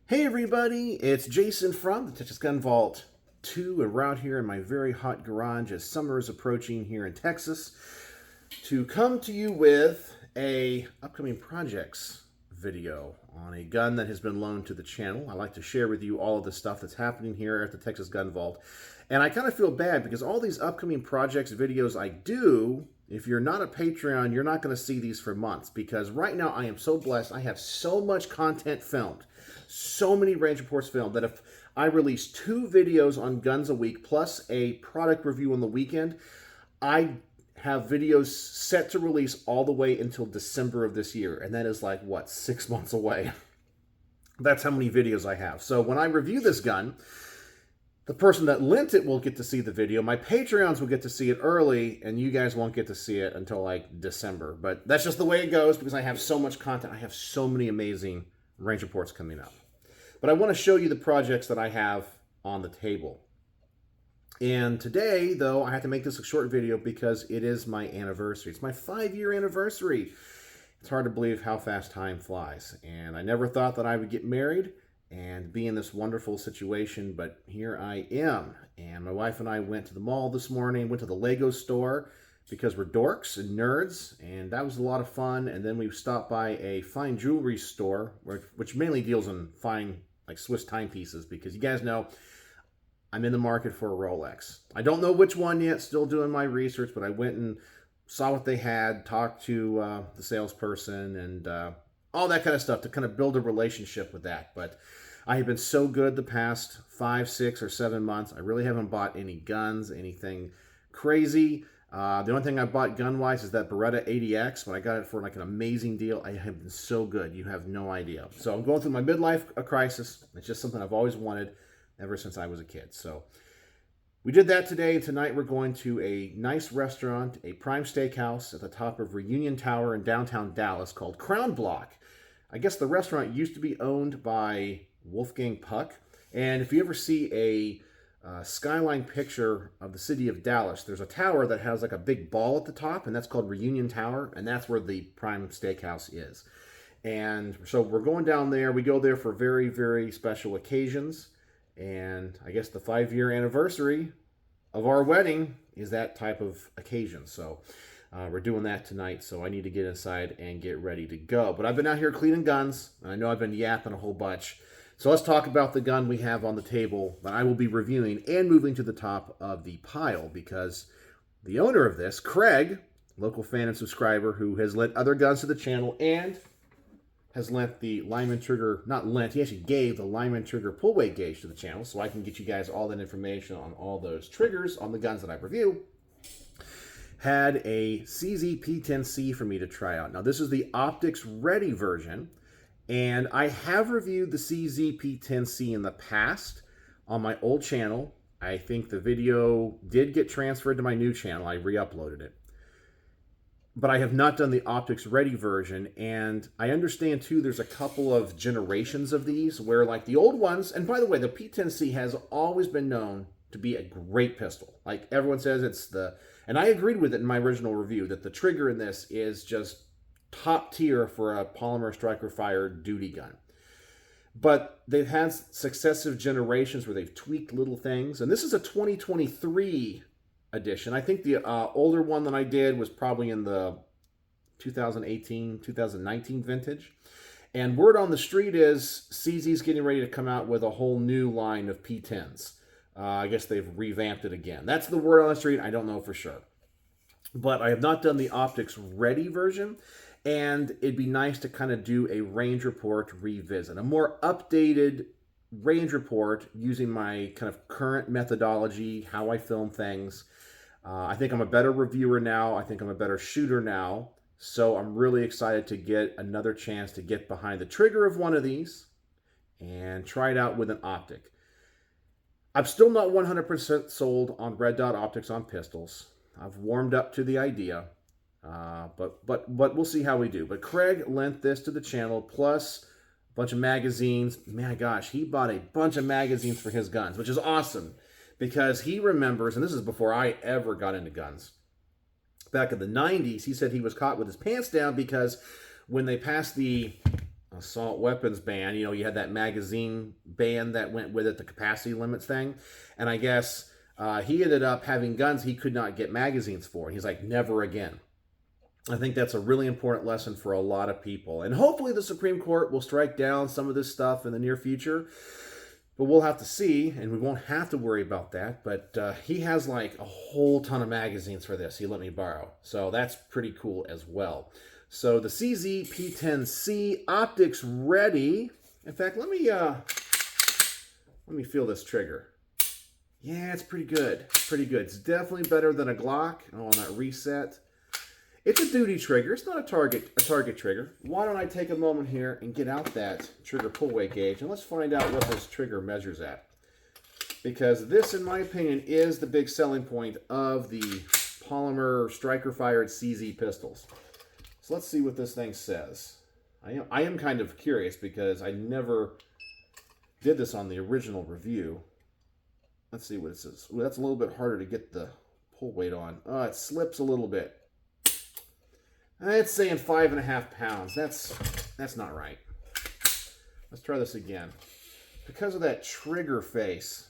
Hey everybody, it's Jason from the Texas Gun Vault 2, and we're out here in my very hot garage as summer is approaching here in Texas to come to you with a upcoming projects video on a gun that has been loaned to the channel. I like to share with you all of the stuff that's happening here at the Texas Gun Vault, and I kind of feel bad because all these upcoming projects videos I do, if you're not a Patreon, you're not going to see these for months because right now I am so blessed. I have so much content filmed, so many range reports filmed that if I release 2 videos on guns a week plus a product review on the weekend, I have videos set to release all the way until December of this year. And that is like, what, 6 months away? That's how many videos I have. So when I review this gun, the person that lent it will get to see the video. My Patreons will get to see it early, and you guys won't get to see it until like December. But that's just the way it goes because I have so much content. I have so many amazing range reports coming up. But I want to show you the projects that I have on the table. And today, though, I have to make this a short video because it is my anniversary. It's my 5-year anniversary. It's hard to believe how fast time flies. And I never thought that I would get married and be in this wonderful situation, but here I am. And my wife and I went to the mall this morning, went to the Lego store because we're dorks and nerds, and that was a lot of fun. And then we stopped by a fine jewelry store, which mainly deals in fine, like Swiss timepieces, because you guys know I'm in the market for a Rolex. I don't know which one yet, still doing my research, but I went and saw what they had, talked to the salesperson, and all that kind of stuff to kind of build a relationship with that. But I have been so good the past 5, 6, or 7 months. I really haven't bought any guns, anything crazy. The only thing I bought gun-wise is that Beretta 80X, but I got it for like an amazing deal. I have been so good. You have no idea. So I'm going through my midlife crisis. It's just something I've always wanted ever since I was a kid. So we did that today. Tonight we're going to a nice restaurant, a prime steakhouse at the top of Reunion Tower in downtown Dallas called Crown Block. I guess the restaurant used to be owned by Wolfgang Puck. And if you ever see a skyline picture of the city of Dallas, there's a tower that has like a big ball at the top, and that's called Reunion Tower, and that's where the prime steakhouse is. And so we're going down there. We go there for very, very special occasions. And I guess the 5-year anniversary of our wedding is that type of occasion. So we're doing that tonight. So I need to get inside and get ready to go. But I've been out here cleaning guns. And I know I've been yapping a whole bunch. So let's talk about the gun we have on the table that I will be reviewing and moving to the top of the pile, because the owner of this, Craig, local fan and subscriber who has lent other guns to the channel and has lent the Lyman Trigger, not lent, he actually gave the Lyman Trigger pull weight gauge to the channel so I can get you guys all that information on all those triggers on the guns that I review, had a CZ P-10C for me to try out. Now this is the optics ready version, and I have reviewed the CZ P-10C in the past on my old channel. I think the video did get transferred to my new channel. I re-uploaded it. But I have not done the optics ready version, and I understand too there's a couple of generations of these where like the old ones, and by the way, the P-10C has always been known to be a great pistol. Like everyone says it's the, and I agreed with it in my original review, that the trigger in this is just top tier for a polymer striker fired duty gun. But they've had successive generations where they've tweaked little things, and this is a 2023 edition. I think the older one that I did was probably in the 2018, 2019 vintage. And word on the street is CZ's getting ready to come out with a whole new line of P10s. I guess they've revamped it again. That's the word on the street. I don't know for sure. But I have not done the optics ready version. And it'd be nice to kind of do a range report revisit, a more updated range report using my kind of current methodology, how I film things. I think I'm a better reviewer now. I think I'm a better shooter now. So I'm really excited to get another chance to get behind the trigger of one of these and try it out with an optic. I'm still not 100% sold on red dot optics on pistols. I've warmed up to the idea, but we'll see how we do. But Craig lent this to the channel, plus a bunch of magazines. My gosh, he bought a bunch of magazines for his guns, which is awesome. Because he remembers, and this is before I ever got into guns, back in the 90s, he said he was caught with his pants down because when they passed the assault weapons ban. You know, you had that magazine ban that went with it, the capacity limits thing. And I guess he ended up having guns he could not get magazines for. He's like, never again. I think that's a really important lesson for a lot of people. And hopefully the Supreme Court will strike down some of this stuff in the near future. But we'll have to see, and we won't have to worry about that. But he has like a whole ton of magazines for this he let me borrow. So that's pretty cool as well. So the CZ P-10C, optics ready. In fact, let me feel this trigger. Yeah, it's pretty good. Pretty good. It's definitely better than a Glock. Oh, on that reset. It's a duty trigger. It's not a target trigger. Why don't I take a moment here and get out that trigger pull weight gauge, and let's find out what this trigger measures at. Because this, in my opinion, is the big selling point of the polymer striker-fired CZ pistols. So let's see what this thing says. I am kind of curious because I never did this on the original review. Let's see what it says. Ooh, that's a little bit harder to get the pull weight on. It slips a little bit. It's saying 5.5 pounds. That's not right. Let's try this again. Because of that trigger face.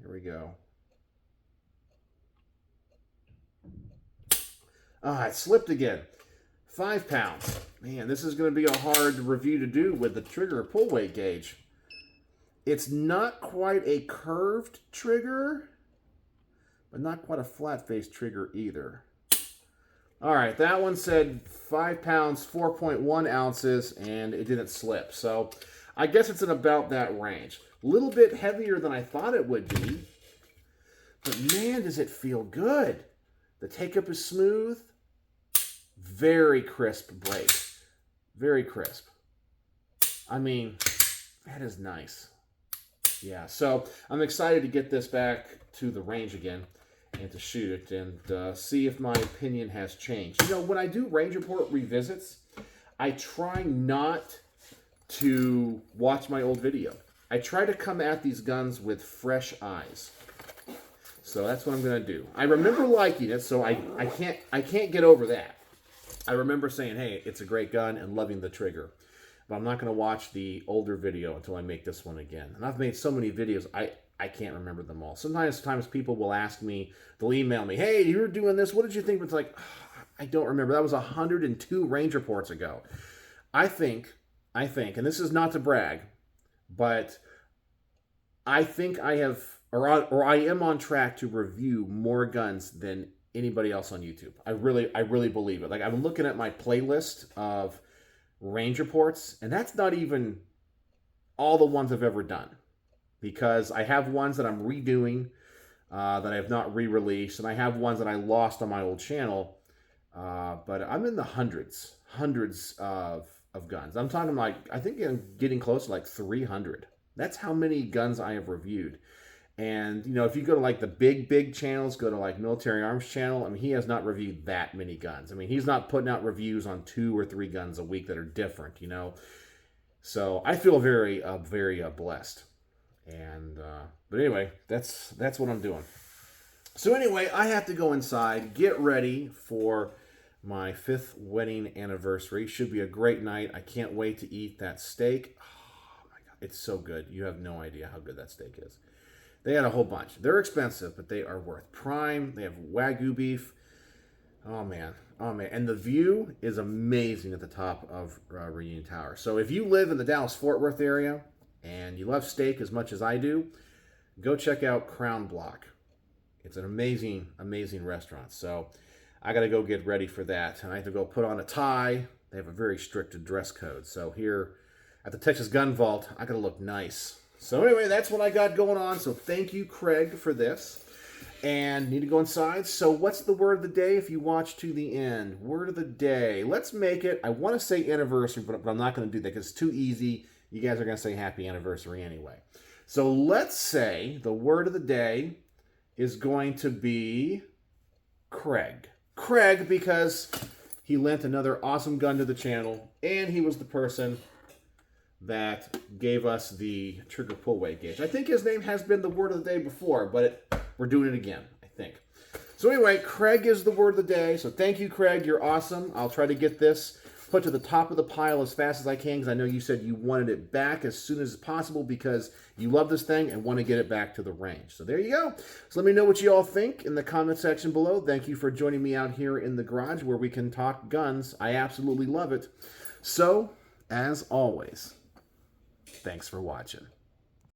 Here we go. It slipped again. 5 pounds. Man, this is going to be a hard review to do with the trigger pull weight gauge. It's not quite a curved trigger, but not quite a flat-faced trigger either. All right, that one said 5 pounds, 4.1 ounces, and it didn't slip. So I guess it's in about that range. A little bit heavier than I thought it would be, but man, does it feel good. The take-up is smooth. Very crisp break. Very crisp. I mean, that is nice. Yeah, so I'm excited to get this back to the range again and to shoot it and see if my opinion has changed. You know, when I do range report revisits, I try not to watch my old video. I try to come at these guns with fresh eyes. So that's what I'm going to do. I remember liking it, so I can't get over that. I remember saying, hey, it's a great gun and loving the trigger. But I'm not going to watch the older video until I make this one again. And I've made so many videos, I can't remember them all. Sometimes people will ask me, they'll email me, hey, you were doing this, what did you think? It's like, I don't remember. That was 102 range reports ago. I think, and this is not to brag, but I think I have, or I am on track to review more guns than anybody else on YouTube. I really believe it. Like, I'm looking at my playlist of range reports, and that's not even all the ones I've ever done, because I have ones that I'm redoing that I have not re-released, and I have ones that I lost on my old channel, but I'm in the hundreds of guns. I'm talking like, I think I'm getting close to like 300. That's how many guns I have reviewed. And, you know, if you go to like the big channels, go to like Military Arms channel, I mean, he has not reviewed that many guns. I mean, he's not putting out reviews on 2 or 3 guns a week that are different, you know. So I feel very blessed. And, but anyway, that's what I'm doing. So anyway, I have to go inside, get ready for my 5th wedding anniversary. Should be a great night. I can't wait to eat that steak. Oh my God, it's so good. You have no idea how good that steak is. They had a whole bunch. They're expensive, but they are worth prime. They have Wagyu beef. Oh, man. Oh, man. And the view is amazing at the top of Reunion Tower. So if you live in the Dallas-Fort Worth area and you love steak as much as I do, go check out Crown Block. It's an amazing restaurant. So I got to go get ready for that. And I have to go put on a tie. They have a very strict dress code. So here at the Texas Gun Vault, I got to look nice. So anyway, that's what I got going on. So thank you, Craig, for this. And need to go inside. So what's the word of the day if you watch to the end? Word of the day. Let's make it, I want to say anniversary, but I'm not going to do that because it's too easy. You guys are going to say happy anniversary anyway. So let's say the word of the day is going to be Craig. Craig, because he lent another awesome gun to the channel, and he was the person that gave us the trigger pull weight gauge. I think his name has been the word of the day before, but we're doing it again, I think. So anyway, Craig is the word of the day. So thank you, Craig. You're awesome. I'll try to get this put to the top of the pile as fast as I can, because I know you said you wanted it back as soon as possible because you love this thing and want to get it back to the range. So there you go. So let me know what you all think in the comment section below. Thank you for joining me out here in the garage where we can talk guns. I absolutely love it. So, as always, thanks for watching.